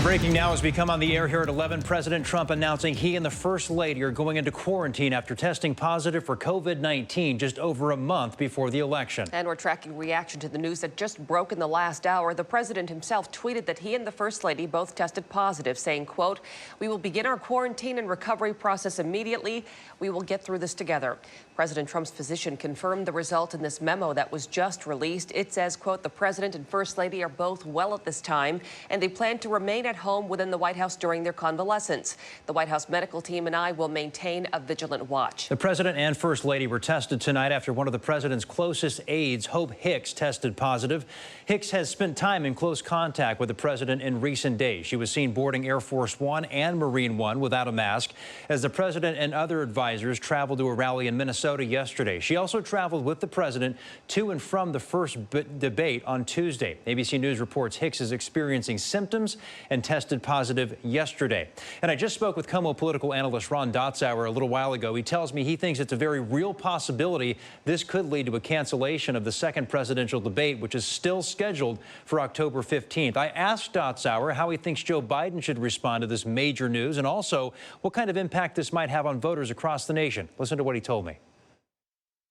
Breaking now as we come on the air here at 11, President Trump announcing he and the First Lady are going into quarantine after testing positive for COVID-19 just over a month before the election. And we're tracking reaction to the news that just broke in the last hour. The president himself tweeted that he and the First Lady both tested positive, saying, quote, "We will begin our quarantine and recovery process immediately. We will get through this together." President Trump's physician confirmed the result in this memo that was just released. It says, quote, "The president and First Lady are both well at this time, and they plan to remain at home within the White House during their convalescence. The White House medical team and I will maintain a vigilant watch." The president and First Lady were tested tonight after one of the president's closest aides, Hope Hicks, tested positive. Hicks has spent time in close contact with the president in recent days. She was seen boarding Air Force One and Marine One without a mask as the president and other advisors traveled to a rally in Minnesota yesterday. She also traveled with the president to and from the first debate on Tuesday. ABC News reports Hicks is experiencing symptoms and tested positive yesterday. And I just spoke with KOMO political analyst Ron Dotzauer a little while ago. He tells me he thinks it's a very real possibility this could lead to a cancellation of the second presidential debate, which is still scheduled for October 15th. I asked Dotzauer how he thinks Joe Biden should respond to this major news and also what kind of impact this might have on voters across the nation. Listen to what he told me.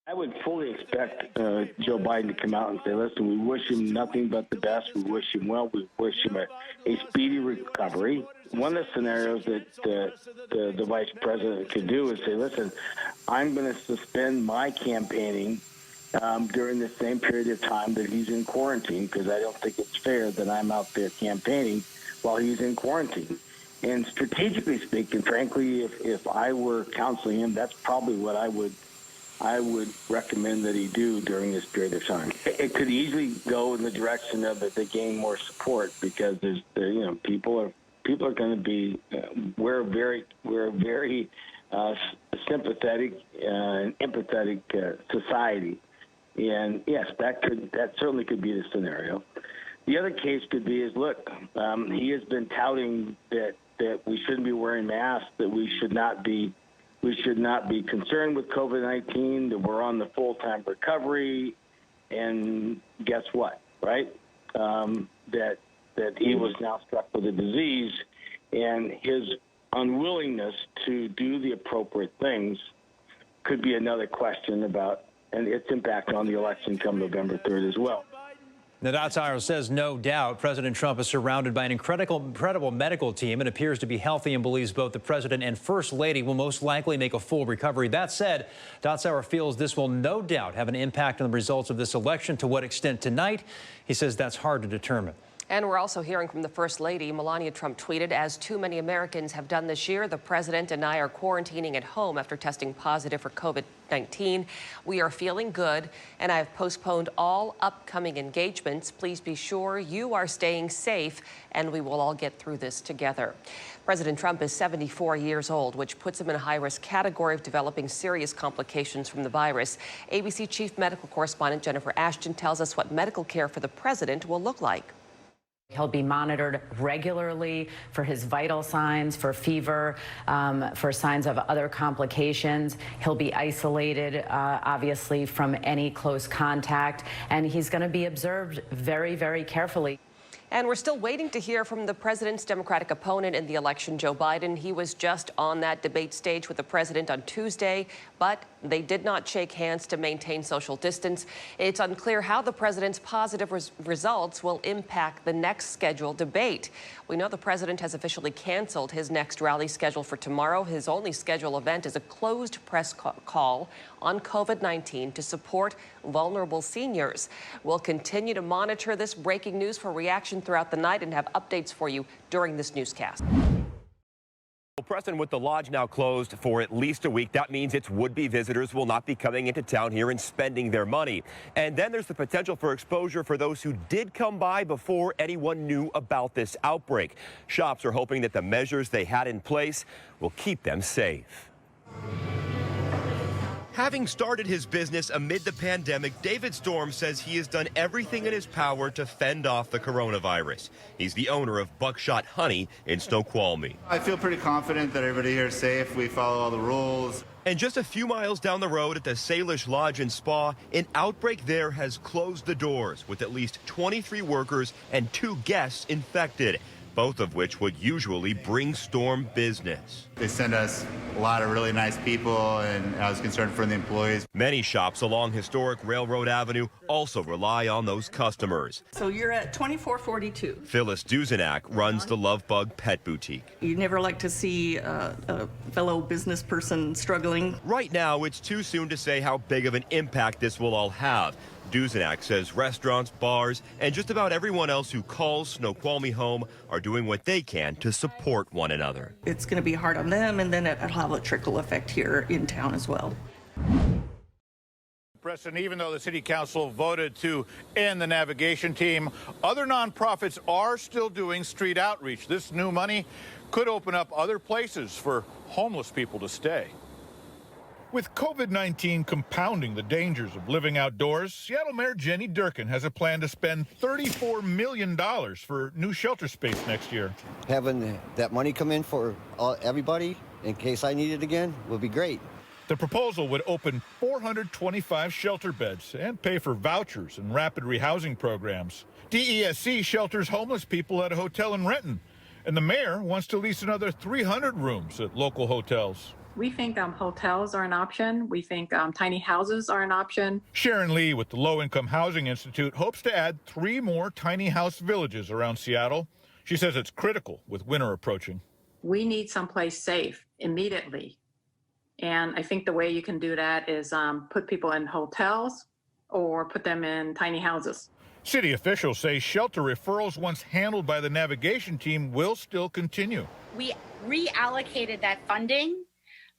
I would fully expect Joe Biden to come out and say, listen, we wish him nothing but the best. We wish him well. We wish him a speedy recovery. One of the scenarios that the vice president could do is say, listen, I'm going to suspend my campaigning during the same period of time that he's in quarantine, because I don't think it's fair that I'm out there campaigning while he's in quarantine. And strategically speaking, frankly, if I were counseling him, that's probably what I would recommend that he do during this period of time. It could easily go in the direction of that they gain more support, because people are going to be we're a very sympathetic and empathetic society, and yes, that certainly could be the scenario. The other case could be is, look, he has been touting that we shouldn't be wearing masks, that we should not be concerned with COVID-19, that we're on the full-time recovery, and guess what, right? That he was now struck with a disease, and his unwillingness to do the appropriate things could be another question about, and its impact on the election come November 3rd as well. Now, Dotzauer says no doubt President Trump is surrounded by an incredible medical team and appears to be healthy and believes both the president and First Lady will most likely make a full recovery. That said, Dotzauer feels this will no doubt have an impact on the results of this election. To what extent tonight, he says that's hard to determine. And we're also hearing from the First Lady. Melania Trump tweeted, "As too many Americans have done this year, the president and I are quarantining at home after testing positive for COVID-19. We are feeling good, and I have postponed all upcoming engagements. Please be sure you are staying safe, and we will all get through this together." President Trump is 74 years old, which puts him in a high-risk category of developing serious complications from the virus. ABC Chief Medical Correspondent Jennifer Ashton tells us what medical care for the president will look like. He'll be monitored regularly for his vital signs, for fever, for signs of other complications. He'll be isolated, obviously, from any close contact, and he's going to be observed very, very carefully. And we're still waiting to hear from the president's Democratic opponent in the election, Joe Biden. He was just on that debate stage with the president on Tuesday, but they did not shake hands to maintain social distance. It's unclear how the president's positive results will impact the next scheduled debate. We know the president has officially canceled his next rally scheduled for tomorrow. His only scheduled event is a closed press call on COVID-19 to support vulnerable seniors. We'll continue to monitor this breaking news for reaction throughout the night and have updates for you during this newscast. Well, Preston, with the lodge now closed for at least a week, that means its would-be visitors will not be coming into town here and spending their money. And then there's the potential for exposure for those who did come by before anyone knew about this outbreak. Shops are hoping that the measures they had in place will keep them safe. Having started his business amid the pandemic, David Storm says he has done everything in his power to fend off the coronavirus. He's the owner of Buckshot Honey in Snoqualmie. I feel pretty confident that everybody here is safe. We follow all the rules. And just a few miles down the road at the Salish Lodge and Spa, an outbreak there has closed the doors with at least 23 workers and 2 guests infected. both of which would usually bring storm business. They send us a lot of really nice people, and I was concerned for the employees. Many shops along historic Railroad Avenue also rely on those customers. So you're at 2442. Phyllis Duzenak runs the Love Bug Pet Boutique. You never like to see a fellow business person struggling. Right now, it's too soon to say how big of an impact this will all have. Duzenak says restaurants, bars, and just about everyone else who calls Snoqualmie home are doing what they can to support one another. It's going to be hard on them, and then it'll have a trickle effect here in town as well. Preston, even though the city council voted to end the navigation team, other nonprofits are still doing street outreach. This new money could open up other places for homeless people to stay. With COVID-19 compounding the dangers of living outdoors, Seattle Mayor Jenny Durkin has a plan to spend $34 million for new shelter space next year. Having that money come in for everybody in case I need it again would be great. The proposal would open 425 shelter beds and pay for vouchers and rapid rehousing programs. DESC shelters homeless people at a hotel in Renton, and the mayor wants to lease another 300 rooms at local hotels. We think hotels are an option. We think tiny houses are an option. Sharon Lee with the Low Income Housing Institute hopes to add 3 more tiny house villages around Seattle. She says it's critical with winter approaching. We need someplace safe immediately. And I think the way you can do that is put people in hotels or put them in tiny houses. City officials say shelter referrals once handled by the navigation team will still continue. We reallocated that funding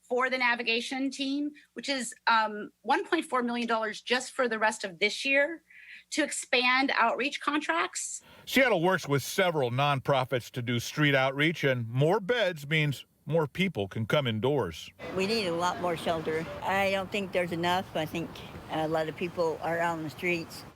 for the navigation team, which is $1.4 million just for the rest of this year, to expand outreach contracts. Seattle works with several nonprofits to do street outreach, and more beds means more people can come indoors. We need a lot more shelter. I don't think there's enough. I think a lot of people are out on the streets.